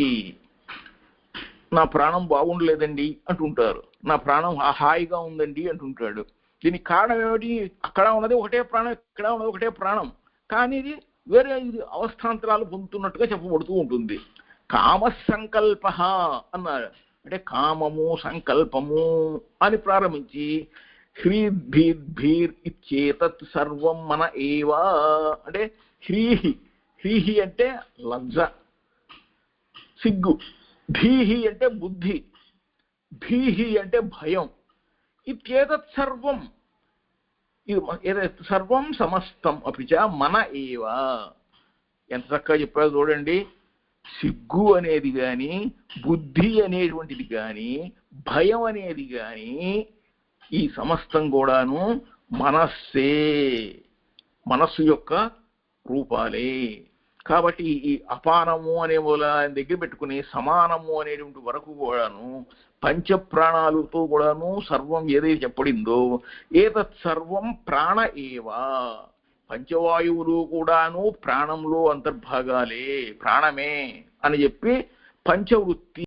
నా ప్రాణం బాగుండలేదండి అంటుంటారు, నా ప్రాణం హాయిగా ఉందండి అంటుంటాడు. దీనికి కారణం ఏమిటి? అక్కడ ఉన్నది ఒకటే ప్రాణం, ఇక్కడ ఉన్నది ఒకటే ప్రాణం, కానీ ఇది వేరే ఇది అవస్థాంతరాలు పొందుతున్నట్టుగా చెప్పబడుతూ ఉంటుంది. కామ సంకల్ప అన్నారు అంటే కామము సంకల్పము అని ప్రారంభించి హ్రీద్భీర్ ఇచ్చేతత్ సర్వం మన ఏవా అంటే హ్రీహి అంటే లజ్జ సిగ్గు, ధీహి అంటే బుద్ధి, భీహి అంటే భయం. ఇత్యేతత్ సర్వం, ఇది సర్వం సమస్తం అపిచ మన ఏవా. ఎంత చక్కగా చెప్పారు చూడండి. సిగ్గు అనేది కానీ బుద్ధి అనేటువంటిది కానీ భయం అనేది కానీ ఈ సమస్తం కూడాను మనస్సే, మనస్సు యొక్క రూపాలే. కాబట్టి ఈ అపానము అనే దగ్గర పెట్టుకుని సమానము అనేటువంటి వరకు కూడాను పంచప్రాణాలతో కూడాను సర్వం ఏదైతే చెప్పడిందో ఏతత్ సర్వం ప్రాణ ఏవా. పంచవాయువులు కూడాను ప్రాణంలో అంతర్భాగాలే, ప్రాణమే అని చెప్పి పంచవృత్తి